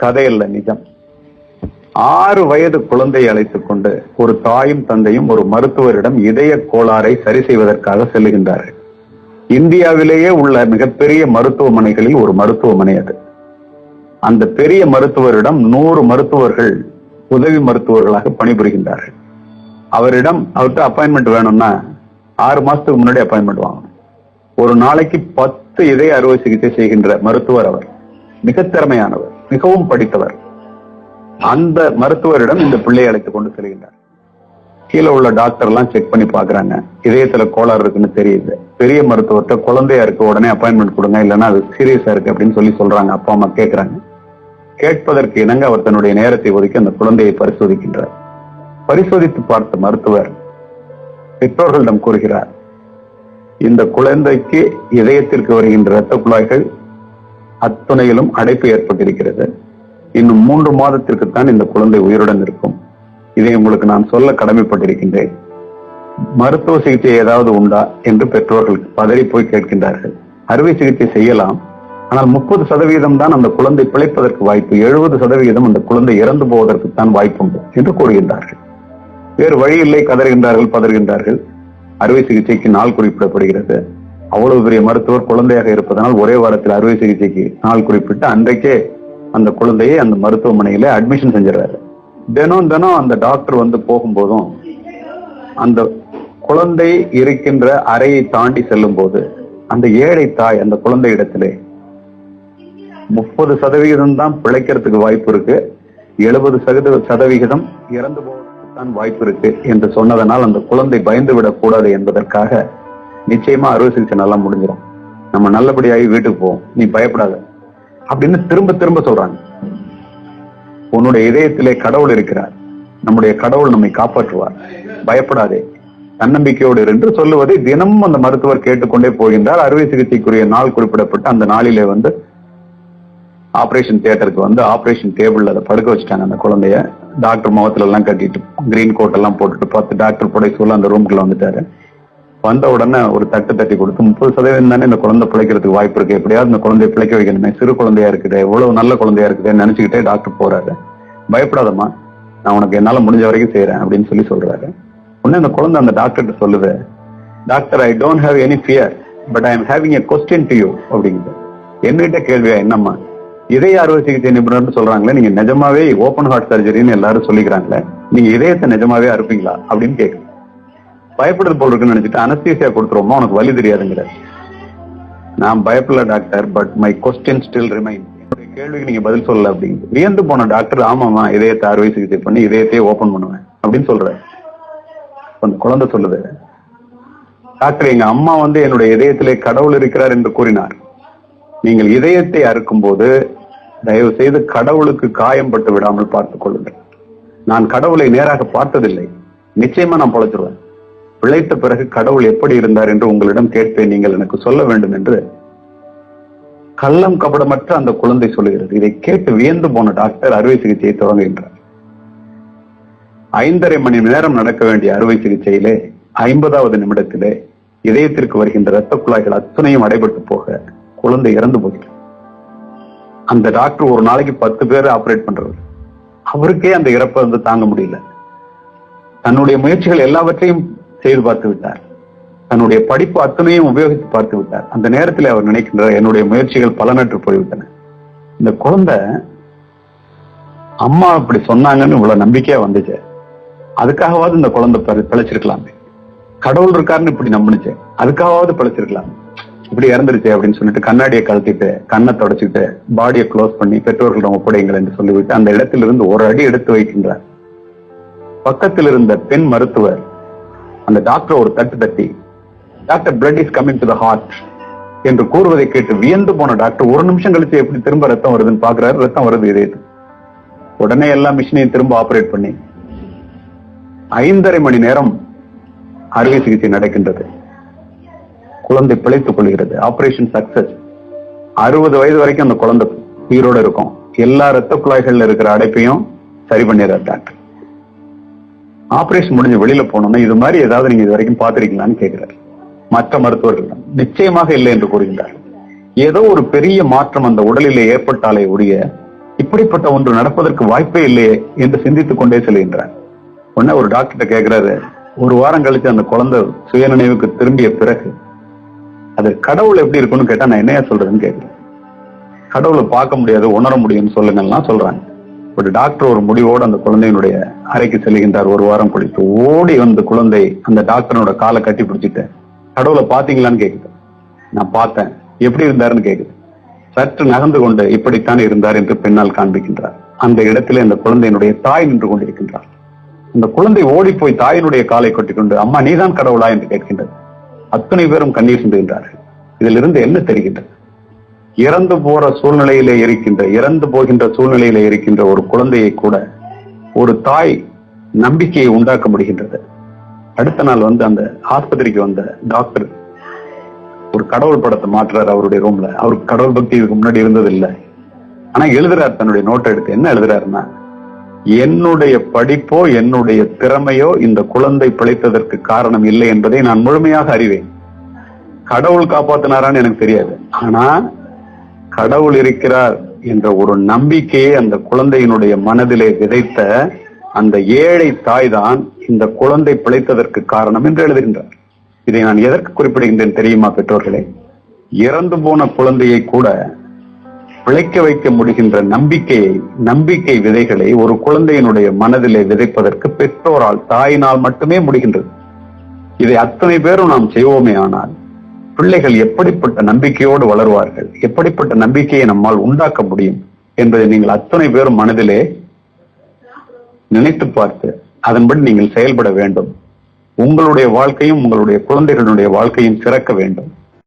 கதையல்ல, நிஜம். 6 வயது குழந்தையை அழைத்துக் கொண்டு ஒரு தாயும் தந்தையும் ஒரு மருத்துவரிடம் இதய கோளாறை சரி செய்வதற்காக செல்லுகின்றார்கள். இந்தியாவிலேயே உள்ள மிகப்பெரிய மருத்துவமனைகளில் ஒரு மருத்துவமனை அது. அந்த பெரிய மருத்துவரிடம் 100 மருத்துவர்கள் உதவி மருத்துவர்களாக பணிபுரிகின்றார்கள். அவர்கிட்ட அப்பாயின்மெண்ட் வேணும்னா 6 மாசத்துக்கு முன்னாடி அப்பாயின்மெண்ட் வாங்கணும். ஒரு நாளைக்கு 10 இதய அறுவை சிகிச்சை செய்கின்ற மருத்துவர் அவர். மிக திறமையானவர், மிகவும் படித்தவர். அந்த மருத்துவரிடம் இந்த பிள்ளையை அழைத்துக் கொண்டு செல்கின்றார். கீழே உள்ள டாக்டர் எல்லாம் செக் பண்ணி பாக்குறாங்க. இதயத்துல கோளாறு இருக்குன்னு தெரியுது. பெரிய மருத்துவர்கிட்ட குழந்தையா இருக்கு, உடனே அப்பாயின்மெண்ட் கொடுங்க, இல்லைன்னா அது சீரியஸா இருக்கு அப்படின்னு சொல்றாங்க. அப்பா அம்மா கேட்கிறாங்க. கேட்பதற்கு இணங்க அவர் தன்னுடைய நேரத்தை ஒதுக்கி அந்த குழந்தையை பரிசோதிக்கின்றார். பரிசோதித்து பார்த்த மருத்துவர் பெற்றோர்களிடம் கூறுகிறார், இந்த குழந்தைக்கு இதயத்திற்கு வருகின்ற இரத்த குழாய்கள் அத்துணையிலும் அடைப்பு ஏற்பட்டிருக்கிறது. இன்னும் 3 மாதத்திற்குத்தான் இந்த குழந்தை உயிருடன் இருக்கும். இதை உங்களுக்கு நான் சொல்ல கடமைப்பட்டிருக்கின்றேன். மருத்துவ சிகிச்சை ஏதாவது உண்டா என்று பெற்றோர்கள் பதறி போய் கேட்கின்றார்கள். அறுவை சிகிச்சை செய்யலாம், ஆனால் 30% தான் அந்த குழந்தை பிழைப்பதற்கு வாய்ப்பு, 70% அந்த குழந்தை இறந்து போவதற்குத்தான் வாய்ப்புண்டு என்று கூறுகின்றார்கள். வேறு வழி இல்லை, கதறுகின்றார்கள், பதறுகின்றார்கள். அறுவை சிகிச்சைக்கு நாள் குறிப்பிடப்படுகிறது. அவ்வளவு பெரிய மருத்துவர் குழந்தையாக இருப்பதனால் ஒரே வாரத்தில் அறுவை சிகிச்சைக்கு நாள் குறிப்பிட்டு அன்றைக்கே அந்த குழந்தையை அந்த மருத்துவமனையில அட்மிஷன் செஞ்சிடறாரு. தினம் அந்த டாக்டர் வந்து போகும்போதும் அந்த குழந்தை இருக்கின்ற அறையை தாண்டி செல்லும் போது அந்த ஏழை தாய் அந்த குழந்தை இடத்திலே 30% தான் பிழைக்கிறதுக்கு வாய்ப்பு இருக்கு, 70% இறந்து போவதற்கு தான் வாய்ப்பு இருக்கு என்று சொன்னதனால் அந்த குழந்தை பயந்து விடக் கூடாது என்பதற்காக நிச்சயமா அறுவை சிகிச்சை நல்லா முடிஞ்சிடும், நம்ம நல்லபடியாகி வீட்டுக்கு போவோம், நீ பயப்படாத அப்படின்னு திரும்ப சொல்றாங்க. உன்னுடைய இதயத்திலே கடவுள் இருக்கிறார், நம்முடைய கடவுள் நம்மை காப்பாற்றுவார், பயப்படாதே, தன்னம்பிக்கையோடு என்று சொல்லுவதை தினமும் அந்த மருத்துவர் கேட்டுக்கொண்டே போகின்றார். அறுவை சிகிச்சைக்குரிய நாள் குறிப்பிடப்பட்டு அந்த நாளிலே வந்து ஆபரேஷன் தியேட்டருக்கு வந்து ஆபரேஷன் டேபிள்ல அதை படுக்க வச்சுட்டாங்க. அந்த குழந்தைய டாக்டர் முகத்துல எல்லாம் கட்டிட்டு கிரீன் கோட் எல்லாம் போட்டுட்டு 10 டாக்டர் புடை சொல்ல அந்த ரூம்குள்ள வந்துட்டாரு. வந்த உடனே ஒரு தட்டி கொடுத்து 30% தானே இந்த குழந்தை பிழைக்கிறதுக்கு வாய்ப்பு இருக்கு, எப்படியாவது இந்த குழந்தைய பிழைக்க வைக்கணுமே, சிறு குழந்தையா இருக்குது, எவ்வளவு நல்ல குழந்தையா இருக்குதுன்னு நினைச்சுக்கிட்டே டாக்டர் போறாரு. பயப்படாதம்மா, நான் உனக்கு என்னால முடிஞ்ச வரைக்கும் செய்யறேன் அப்படின்னு சொல்றாரு. உடனே அந்த குழந்தை அந்த டாக்டர்கிட்ட சொல்லுது, doctor, I don't have any fear but I am having a question to you அப்படிங்குது. என்கிட்ட கேள்வியா? என்னம்மா? இதய அறுவை சிகிச்சை நிபுணர்னு சொல்றாங்களே, நீங்க நிஜமாவே ஓபன் ஹார்ட் சர்ஜரின்னு எல்லாரும் சொல்லிக்கிறாங்களே, நீங்க இதயத்தை நிஜமாவே அறுப்பீங்களா அப்படின்னு கேட்கு. பயப்படுறது போல் இருக்குன்னு நினைச்சிட்டு அனஸ்தீசியா கொடுத்துருவோமா, உனக்கு வலி தெரியாதுங்கிற. நான் பயப்படல doctor, but my question still remain, என்னுடைய கேள்விக்கு நீங்க பதில் சொல்லல அப்படின்னு. வியந்து போன டாக்டர், ஆமாமா இதயத்தை அறுவை சிகிச்சை பண்ணி இதயத்தையே ஓபன் பண்ணுவேன் அப்படின்னு சொல்ற. அந்த குழந்தை சொல்லுது, டாக்டர், எங்க அம்மா வந்து என்னுடைய இதயத்திலே கடவுள் இருக்கிறார் என்று கூறினார். நீங்கள் இதயத்தை அறுக்கும் போது தயவு செய்து கடவுளுக்கு காயம்பட்டு விடாமல் பார்த்துக் கொள்ளுங்கள். நான் கடவுளை நேராக பார்த்ததில்லை, நிச்சயமா நான் பொழைச்சிருவேன். பிழைத்த பிறகு கடவுள் எப்படி இருந்தார் என்று உங்களிடம் கேட்பேன், நீங்கள் எனக்கு சொல்ல வேண்டும் என்று கள்ளம் கபடமற்ற அந்த குழந்தை சொல்லுகிறது. இதை கேட்டு வியந்து போன டாக்டர் அறுவை சிகிச்சையை தொடங்குகின்றார். 5.5 மணி நேரம் நடக்க வேண்டிய அறுவை சிகிச்சையிலே 50வது நிமிடத்திலே இதயத்திற்கு வருகின்ற இரத்த குழாய்கள் அத்தனையும் அடைபட்டு போக குழந்தை இறந்து போகிறது. அந்த டாக்டர் ஒரு நாளைக்கு 10 பேர் ஆபரேட் பண்றாரு. அவருக்கே அந்த இறப்பை வந்து தாங்க முடியல. தன்னுடைய முயற்சிகள் எல்லாவற்றையும் செய்து பார்த்து விட்டார், தன்னுடைய படிப்பு அத்தனையும் உபயோகித்து பார்த்து விட்டார். அந்த நேரத்தில் அவர் நினைக்கின்றார், என்னுடைய முயற்சிகள் பலனற்று போய்விட்டன. இந்த குழந்தை அம்மா இப்படி சொன்னாங்கன்னு இவ்வளவு நம்பிக்கையா வந்துச்சு, அதுக்காகவாவது இந்த குழந்தை பிழைச்சிருக்கலாமே, கடவுள் இருக்காருன்னு இப்படி நம்பினுச்சு, அதுக்காகவாவது பிழைச்சிருக்கலாம், இப்படி இறந்துருச்சு அப்படின்னு சொல்லிட்டு கண்ணாடியை கழட்டிட்டு கண்ணை தொடச்சிட்டு பாடியை க்ளோஸ் பண்ணி பெற்றோர்களிடம் ஒப்படைங்கள் என்று சொல்லிவிட்டு அந்த இடத்திலிருந்து ஒரு அடி எடுத்து வைக்கின்றார். பக்கத்தில் இருந்த பெண் மருத்துவர் அந்த டாக்டர் ஒரு தட்டி, doctor, blood is coming to the heart என்று கூறுவதை கேட்டு வியந்து போன டாக்டர் ஒரு நிமிஷம் கழிச்சு எப்படி திரும்ப ரத்தம் வருதுன்னு பாக்குறாரு. ரத்தம் வருது இதயத்து. உடனே எல்லா மிஷினையும் திரும்ப ஆபரேட் பண்ணி 5.5 மணி நேரம் அறுவை சிகிச்சை நடக்கின்றது. குழந்தை பிழைத்துக் கொள்கிறது. Operation success. 60 வயது வரைக்கும் அந்த குழந்தை உயிரோட இருக்கும். எல்லா ரத்த குழாய்கள்ல இருக்கிற அடைப்பையும் சரி பண்ணிடுறார் டாக்டர். ஆபரேஷன் முடிஞ்சு வெளியில போனோம்னா இது மாதிரி ஏதாவது நீங்க இது வரைக்கும் பாத்திருக்கீங்களான்னு கேட்கிறார். மற்ற மருத்துவர்கள் நிச்சயமாக இல்லை என்று கூறுகின்றார். ஏதோ ஒரு பெரிய மாற்றம் அந்த உடலிலே ஏற்பட்டாலே ஒழிய இப்படிப்பட்ட ஒன்று நடப்பதற்கு வாய்ப்பே இல்லையே என்று சிந்தித்துக் கொண்டே செல்கின்றார். உடனே ஒரு டாக்டர் கேட்கிறாரு, ஒரு வாரம் கழிச்சு அந்த குழந்தை சுயநினைவுக்கு திரும்பிய பிறகு அது கடவுள் எப்படி இருக்குன்னு கேட்டா நான் என்னையா சொல்றதுன்னு கேட்கிறேன். கடவுளை பார்க்க முடியாது, உணர முடியும்னு சொல்லுங்கலாம் சொல்றாங்க. ஒரு டாக்டர் ஒரு முடிவோடு அந்த குழந்தையினுடைய அறைக்கு செல்கின்றார். ஒரு வாரம் கழித்து ஓடி வந்த குழந்தை அந்த டாக்டரோட காலை கட்டி பிடிச்சிட்டு, கடவுளை பாத்தீங்களான்னு கேக்குது. நான் பார்த்தேன். எப்படி இருந்தாருன்னு கேக்குது. சற்று நகர்ந்து கொண்டு இப்படித்தான் இருந்தார் என்று பின்னால் காண்பிக்கின்றார். அந்த இடத்திலே அந்த குழந்தையினுடைய தாய் நின்று கொண்டிருக்கின்றார். அந்த குழந்தை ஓடி போய் தாயினுடைய காலை கட்டிக்கொண்டு, அம்மா நீதான் கடவுளா என்று கேட்கின்றது. அத்தனை பேரும் கண்ணீர் சிந்துகின்றார்கள். இதிலிருந்து என்ன தெரிகின்றது? இறந்து போகின்ற சூழ்நிலையிலே இருக்கின்ற ஒரு குழந்தையை கூட ஒரு தாய் நம்பிக்கையை உண்டாக்க முடிகின்றது. அடுத்த நாள் அந்த ஆஸ்பத்திரிக்கு வந்த டாக்டர் ஒரு கடவுள் படத்தை மாற்றுறாரு அவருடைய ரூம்ல. அவருக்கு கடவுள் பக்தி இதுக்கு முன்னாடி இருந்தது இல்லை. ஆனா எழுதுறாரு, தன்னுடைய நோட்டை எடுத்து என்ன எழுதுறாருன்னா, என்னுடைய படிப்போ என்னுடைய திறமையோ இந்த குழந்தை பிழைத்ததற்கு காரணம் இல்லை என்பதை நான் முழுமையாக அறிவேன். கடவுள் காப்பாத்தினாரான்னு எனக்கு தெரியாது. ஆனா கடவுள் இருக்கிறார் என்ற ஒரு நம்பிக்கையை அந்த குழந்தையினுடைய மனதிலே விதைத்த அந்த ஏழை தாய் தான் இந்த குழந்தை பிழைத்ததற்கு காரணம் என்று எழுதுகின்றார். இதை நான் எதற்கு குறிப்பிடுகின்றேன் தெரியுமா பெற்றோர்களே? இறந்து போன குழந்தையை கூட பிழைக்க வைக்க முடிகின்ற நம்பிக்கை விதைகளை ஒரு குழந்தையினுடைய மனதிலே விதைப்பதற்கு பெற்றோரால், தாயினால் மட்டுமே முடிகின்றது. இதை அத்தனை பேரும் நாம் செய்வோமே ஆனால் பிள்ளைகள் எப்படிப்பட்ட நம்பிக்கையோடு வளருவார்கள், எப்படிப்பட்ட நம்பிக்கையை நம்மால் உண்டாக்க முடியும் என்பதை நீங்கள் அத்தனை பேரும் மனதிலே நினைத்து பார்த்து அதன்படி நீங்கள் செயல்பட வேண்டும். உங்களுடைய வாழ்க்கையும் உங்களுடைய குழந்தைகளுடைய வாழ்க்கையும் சிறக்க வேண்டும்.